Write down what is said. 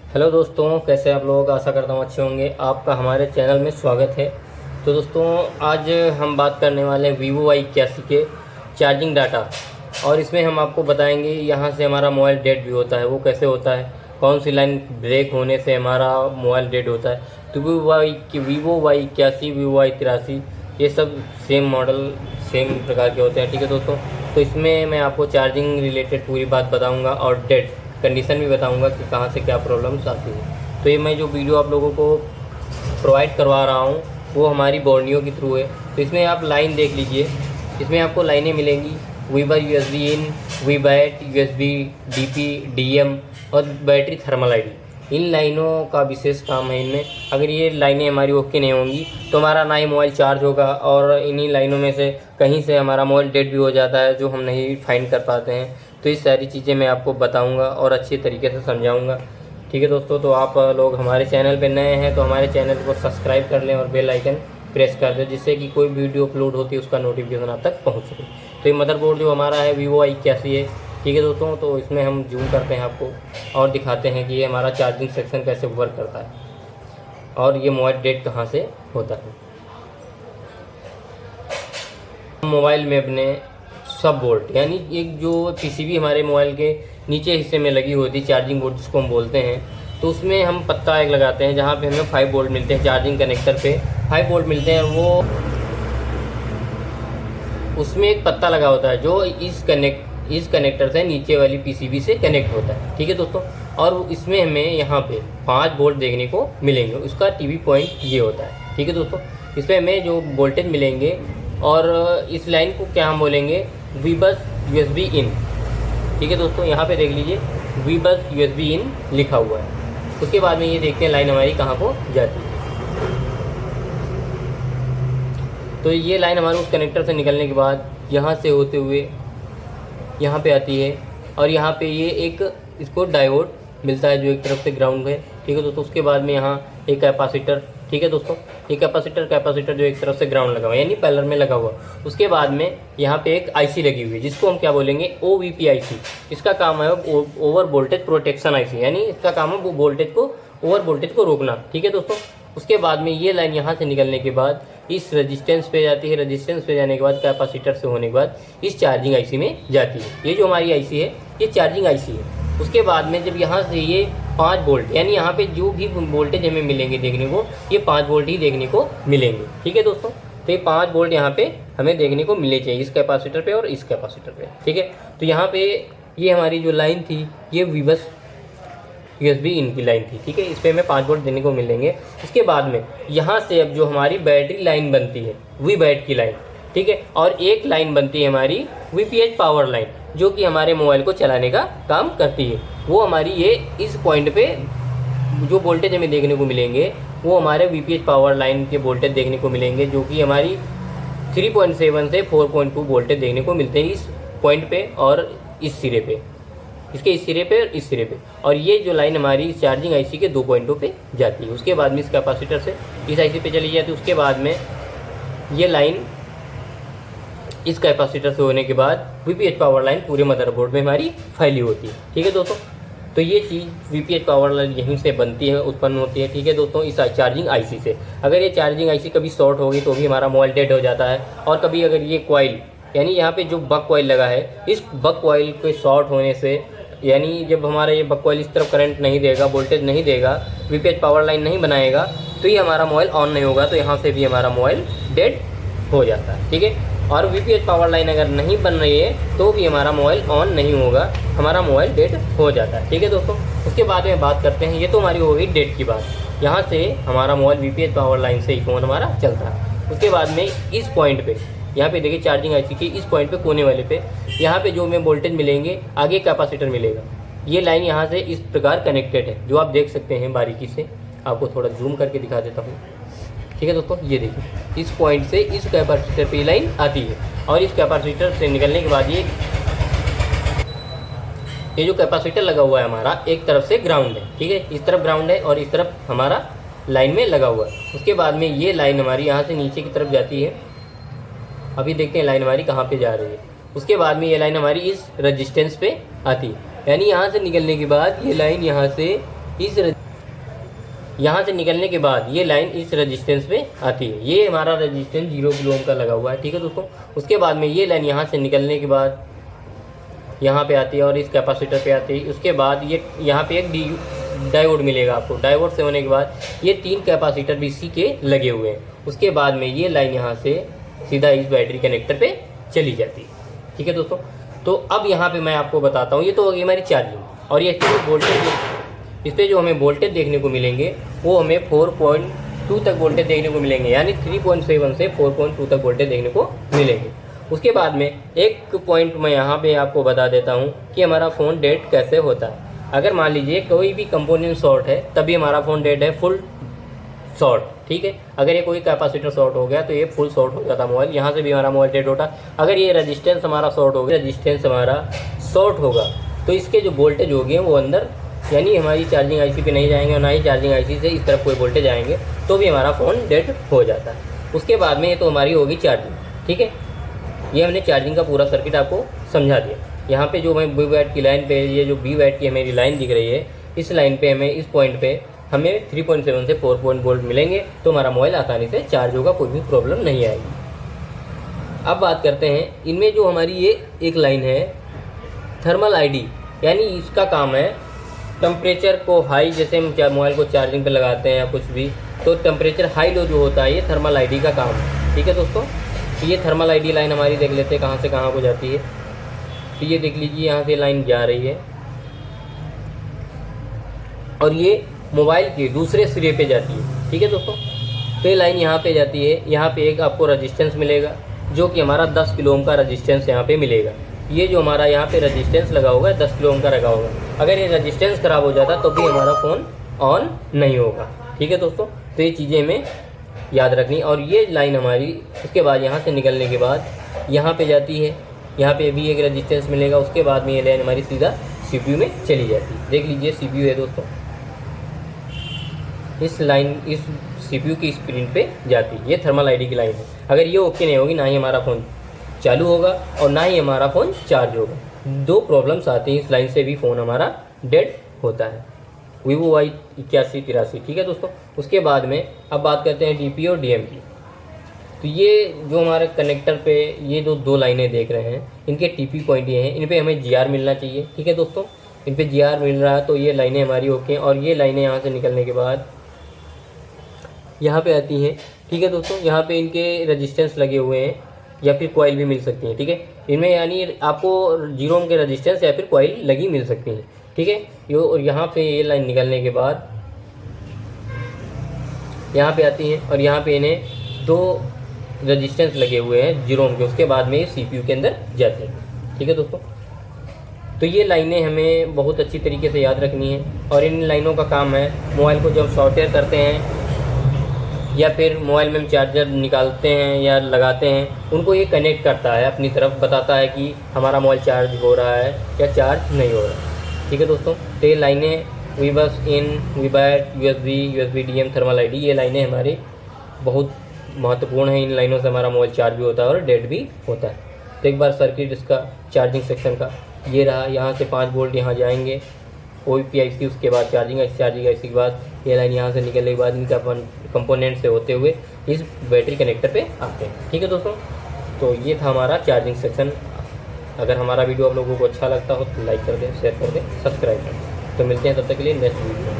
Hello दोस्तों, कैसे आप लोग? आशा करता हूँ अच्छे होंगे। आपका हमारे चैनल में स्वागत है। तो दोस्तों, आज हम बात करने वाले हैं Vivo Y81 के चार्जिंग डाटा, और इसमें हम आपको बताएंगे यहाँ से हमारा मोबाइल डेड भी होता है, वो कैसे होता है, कौन सी लाइन ब्रेक होने से हमारा मोबाइल डेड होता है। तो Vivo Y81, Vivo Y83 ये सब सेम मॉडल सेम प्रकार के होते हैं, ठीक है दोस्तों। तो इसमें मैं आपको चार्जिंग रिलेटेड पूरी बात बताऊँगा और डेड कंडीशन भी बताऊंगा कि कहाँ से क्या प्रॉब्लम्स आती है। तो ये मैं जो वीडियो आप लोगों को प्रोवाइड करवा रहा हूँ वो हमारी बोर्नियो के थ्रू है। तो इसमें आप लाइन देख लीजिए, इसमें आपको लाइनें मिलेंगी वीबर USB इन, वीबैट USB DP DM और बैटरी थर्मल ID। इन लाइनों का विशेष काम है इनमें। अगर ये लाइनें हमारी ओके नहीं होंगी तो हमारा ना ही मोबाइल चार्ज होगा, और इन्हीं लाइनों में से कहीं से हमारा मोबाइल डेड भी हो जाता है जो हम नहीं फाइंड कर पाते हैं। तो ये सारी चीज़ें मैं आपको बताऊंगा और अच्छे तरीके से समझाऊंगा, ठीक है दोस्तों। तो आप लोग हमारे चैनल पे नए हैं तो हमारे चैनल को सब्सक्राइब कर लें और बेल आइकन प्रेस कर दें, जिससे कि कोई वीडियो अपलोड होती है उसका नोटिफिकेशन आप तक पहुँच सके। तो ये मदरबोर्ड जो हमारा है Vivo Y81 है, ठीक है दोस्तों। तो इसमें हम जूम करते हैं आपको और दिखाते हैं कि ये हमारा चार्जिंग सेक्शन कैसे वर्क करता है और ये मोबाइल डेड कहाँ से होता है। मोबाइल में अपने सब बोल्ट, यानी एक जो PCB हमारे मोबाइल के नीचे हिस्से में लगी होती है, चार्जिंग बोर्ड जिसको हम बोलते हैं, तो उसमें हम पत्ता एक लगाते हैं जहाँ पे हमें 5 वोल्ट मिलते हैं। चार्जिंग कनेक्टर पे 5 वोल्ट मिलते हैं, वो उसमें एक पत्ता लगा होता है जो इस कनेक्टर से नीचे वाली PCB से कनेक्ट होता है, ठीक है दोस्तों। और इसमें हमें यहाँ पे 5 वोल्ट देखने को मिलेंगे, उसका TV पॉइंट ये होता है, ठीक है दोस्तों। इसमें हमें जो वोल्टेज मिलेंगे, और इस लाइन को क्या हम बोलेंगे, वीबस USB इन, ठीक है दोस्तों। यहाँ पे देख लीजिए वीबस USB इन लिखा हुआ है। उसके बाद में ये देखते हैं लाइन हमारी कहाँ को जाती है। तो ये लाइन हमारे उस कनेक्टर से निकलने के बाद यहाँ से होते हुए यहाँ पे आती है, और यहाँ पे ये एक इसको डायोड मिलता है जो एक तरफ से ग्राउंड है, ठीक है दोस्तों। उसके बाद में यहाँ एक कैपेसिटर, ठीक है दोस्तों। ये कैपेसिटर जो एक तरफ से ग्राउंड लगा हुआ है, यानी पैरेलल में लगा हुआ। उसके बाद में यहाँ पे एक IC लगी हुई है जिसको हम क्या बोलेंगे, OVP IC। इसका काम है ओवर वोल्टेज प्रोटेक्शन IC, यानी इसका काम है वो ओवर वोल्टेज को रोकना, ठीक है दोस्तों। उसके बाद में ये लाइन यहाँ से निकलने के बाद इस रेजिस्टेंस पे जाती है, रेजिस्टेंस पे जाने के बाद कैपेसिटर से होने के बाद इस चार्जिंग IC में जाती है। ये जो हमारी IC है ये चार्जिंग IC है। उसके बाद में जब यहाँ से ये 5 वोल्ट, यानी यहाँ पे जो भी वोल्टेज हमें मिलेंगे देखने को, ये 5 वोल्ट ही देखने को मिलेंगे, ठीक है दोस्तों। तो ये 5 वोल्ट यहाँ पे हमें देखने को मिले चाहिए, इस कैपेसिटर पे और इस कैपेसिटर पे, ठीक है। तो यहाँ पे ये हमारी जो लाइन थी ये वीबस USB इन की लाइन थी, ठीक है। इस पर हमें 5 वोल्ट देने को मिलेंगे। उसके बाद में यहाँ से अब जो हमारी बैटरी लाइन बनती है वीबैट की लाइन, ठीक है, और एक लाइन बनती है हमारी VPH पावर लाइन, जो कि हमारे मोबाइल को चलाने का काम करती है। वो हमारी ये इस पॉइंट पे जो वोल्टेज हमें देखने को मिलेंगे वो हमारे VPH पावर लाइन के वोल्टेज देखने को मिलेंगे, जो कि हमारी 3.7 से 4.2 वोल्टेज देखने को मिलते हैं इस पॉइंट पे और इस सिरे पे, इसके इस सिरे पे और इस सिरे पे। और ये जो लाइन हमारी चार्जिंग IC के 2 पॉइंटों पे जाती है। उसके बाद में इस कैपेसिटर से इस IC पे चली जाती है। उसके बाद में ये लाइन इस कैपेसिटर से होने के बाद VPH पावर लाइन पूरे मदरबोर्ड में हमारी फैली होती है, ठीक है दोस्तों। तो ये चीज़ VPH पावर लाइन यहीं से बनती है, उत्पन्न होती है, ठीक है दोस्तों, इस चार्जिंग IC से। अगर ये चार्जिंग IC कभी शॉर्ट होगी तो भी हमारा मोबाइल डेड हो जाता है। और कभी अगर ये कॉइल, यानी यहाँ पे जो बक कॉइल लगा है, इस बक कॉइल के शॉर्ट होने से, यानी जब हमारा ये बक कॉइल इस तरफ करंट नहीं देगा, वोल्टेज नहीं देगा, VPH पावर लाइन नहीं बनाएगा, तो ये हमारा मोबाइल ऑन नहीं होगा। तो यहाँ से भी हमारा मोबाइल डेड हो जाता है, ठीक है। और VPH पावर लाइन अगर नहीं बन रही है तो भी हमारा मोबाइल ऑन नहीं होगा, हमारा मोबाइल डेड हो जाता है, ठीक है दोस्तों। उसके बाद में बात करते हैं, ये तो हमारी हो गई डेड की बात। यहाँ से हमारा मोबाइल VPH पावर लाइन से ही फ़ोन हमारा चलता है। उसके बाद में इस पॉइंट पे, यहाँ पे देखिए चार्जिंग IC की इस पॉइंट पे कोने वाले पे, यहाँ पे जो हमें वोल्टेज मिलेंगे, आगे कैपेसिटर मिलेगा। ये लाइन यहाँ से इस प्रकार कनेक्टेड है, जो आप देख सकते हैं बारीकी से। आपको थोड़ा जूम करके दिखा देता हूँ, ठीक है दोस्तों। ये देखिए इस पॉइंट से इस कैपेसिटर पे लाइन आती है, और इस कैपेसिटर से निकलने के बाद ये जो कैपेसिटर लगा हुआ है हमारा एक तरफ से ग्राउंड है, ठीक है, इस तरफ ग्राउंड है और इस तरफ हमारा लाइन में लगा हुआ है। उसके बाद में ये लाइन हमारी यहाँ से नीचे की तरफ जाती है। अभी देखते हैं लाइन हमारी कहाँ पे जा रही है। उसके बाद में ये लाइन हमारी इस रजिस्टेंस पे आती है, यानी यहाँ से निकलने के बाद ये लाइन यहाँ से इस यहाँ से निकलने के बाद ये लाइन इस रेजिस्टेंस पे आती है। ये हमारा रेजिस्टेंस 0 किलो ओम का लगा हुआ है, ठीक है दोस्तों। उसके बाद में ये लाइन यहाँ से निकलने के बाद यहाँ पे आती है और इस कैपेसिटर पे आती है। उसके बाद ये यहाँ पे एक डायोड मिलेगा आपको। डायोड से होने के बाद ये 3 कैपेसिटर भी इसी के लगे हुए हैं। उसके बाद में ये लाइन यहाँ से सीधा इस बैटरी कनेक्टर पे चली जाती है, ठीक है दोस्तों। तो अब यहाँ पे मैं आपको बताता हूँ, ये तो होगी हमारी चार्जिंग। और ये वोल्टेज, इस पर जो हमें वोल्टेज देखने को मिलेंगे वो हमें 4.2 तक वोल्टेज देखने को मिलेंगे, यानी 3.7 से 4.2 तक वोल्टेज देखने को मिलेंगे। उसके बाद में एक पॉइंट मैं यहाँ पे आपको बता देता हूँ कि हमारा फ़ोन डेड कैसे होता है। अगर मान लीजिए कोई भी कंपोनेंट शॉर्ट है तभी हमारा फ़ोन डेड है, फुल शॉर्ट, ठीक है। अगर ये कोई कैपेसिटर शॉर्ट हो गया तो ये फुल शॉर्ट हो जाता मोबाइल, यहाँ से भी हमारा मोबाइल डेड होता। अगर ये रेजिस्टेंस हमारा शॉर्ट हो गया, रेजिस्टेंस हमारा शॉर्ट होगा तो इसके जो वोल्टेज हो गए वो अंदर, यानी हमारी चार्जिंग आईसी पे नहीं जाएंगे और ना ही चार्जिंग आईसी से इस तरफ कोई वोल्टेज आएंगे, तो भी हमारा फ़ोन डेड हो जाता है। उसके बाद में ये तो हमारी होगी चार्जिंग, ठीक है। ये हमने चार्जिंग का पूरा सर्किट आपको समझा दिया। यहाँ पे जो हमें BW की लाइन पे, ये जो BW की हमें लाइन दिख रही है, इस लाइन पे हमें, इस पॉइंट पे हमें 3.7 से 4 वोल्ट मिलेंगे तो हमारा मोबाइल आसानी से चार्ज होगा, कोई भी प्रॉब्लम नहीं आएगी। अब बात करते हैं इनमें जो हमारी ये एक लाइन है थर्मल आईडी, यानी इसका काम है टेम्परेचर को हाई, जैसे हम मोबाइल को चार्जिंग पे लगाते हैं या कुछ भी, तो टेम्परेचर हाई लो जो होता है ये थर्मल आईडी का काम है, ठीक है दोस्तों। तो ये थर्मल आईडी लाइन हमारी देख लेते हैं कहाँ से कहाँ को जाती है। तो ये देख लीजिए यहाँ से लाइन जा रही है और ये मोबाइल के दूसरे सिरे पे जाती है, ठीक है दोस्तों। तो ये लाइन यहाँ पे जाती है। यहाँ पे एक आपको रेजिस्टेंस मिलेगा जो कि हमारा 10 किलो ओम का रेजिस्टेंस यहाँ पे मिलेगा। ये जो हमारा यहाँ पे रेजिस्टेंस लगा होगा 10 किलो ओम का लगा होगा। अगर ये रेजिस्टेंस ख़राब हो जाता तो भी हमारा फ़ोन ऑन नहीं होगा, ठीक है दोस्तों। तो ये चीज़ें हमें याद रखनी। और ये लाइन हमारी उसके बाद यहाँ से निकलने के बाद यहाँ पे जाती है, यहाँ पे भी एक रेजिस्टेंस मिलेगा। उसके बाद में ये लाइन हमारी सीधा CPU में चली जाती है। देख लीजिए CPU है दोस्तों, इस लाइन इस CPU की स्क्रीन पे जाती है। ये थर्मल आईडी की लाइन है। अगर ये ओके नहीं होगी, ना ही हमारा फ़ोन चालू होगा और ना ही हमारा फ़ोन चार्ज होगा। 2 प्रॉब्लम्स आती हैं, इस लाइन से भी फ़ोन हमारा डेड होता है। Vivo Y8183, ठीक है दोस्तों। उसके बाद में अब बात करते हैं DP और DM की। तो ये जो हमारे कनेक्टर पे ये जो 2 लाइनें देख रहे हैं, इनके TP पॉइंट ये हैं, इन पे हमें GR मिलना चाहिए, ठीक है दोस्तों। इन पे GR मिल रहा है तो ये लाइनें हमारी ओके हैं। और ये लाइनें यहाँ से निकलने के बाद यहाँ पे आती हैं, ठीक है दोस्तों। यहाँ पे इनके रेजिस्टेंस लगे हुए हैं या फिर कॉइल भी मिल सकती हैं, ठीक है। इनमें यानी आपको 0 ओम के रेजिस्टेंस या फिर कॉइल लगी मिल सकती हैं, ठीक है। यो और यहाँ पे ये लाइन निकलने के बाद यहाँ पे आती हैं और यहाँ पे इन्हें 2 रेजिस्टेंस लगे हुए हैं 0 ओम के। उसके बाद में ये CPU के अंदर जाते हैं, ठीक है दोस्तों। तो ये लाइनें हमें बहुत अच्छी तरीके से याद रखनी है। और इन लाइनों का काम है मोबाइल को जब सॉफ्टवेयर करते हैं या फिर मोबाइल में हम चार्जर निकालते हैं या लगाते हैं, उनको ये कनेक्ट करता है अपनी तरफ, बताता है कि हमारा मोबाइल चार्ज हो रहा है या चार्ज नहीं हो रहा है, ठीक है दोस्तों। तो ये लाइनें VBUS इन, VBAT, USB DM, thermal ID, ये लाइनें हमारी बहुत महत्वपूर्ण हैं। इन लाइनों से हमारा मोबाइल चार्ज भी होता है और डेड भी होता है। तो एक बार सर्किट इसका चार्जिंग सेक्शन का ये रहा। यहाँ से 5 वोल्ट यहाँ जाएंगे OPIC, उसके बाद चार्जिंग IC के बाद ये लाइन यहाँ से निकलने के बाद इनका कंपोनेंट से होते हुए इस बैटरी कनेक्टर पे आते हैं, ठीक है दोस्तों। तो ये था हमारा चार्जिंग सेक्शन। अगर हमारा वीडियो आप लोगों को अच्छा लगता हो तो लाइक कर दें, शेयर कर दें, सब्सक्राइब कर दें। तो मिलते हैं तब तक के लिए नेक्स्ट वीडियो में।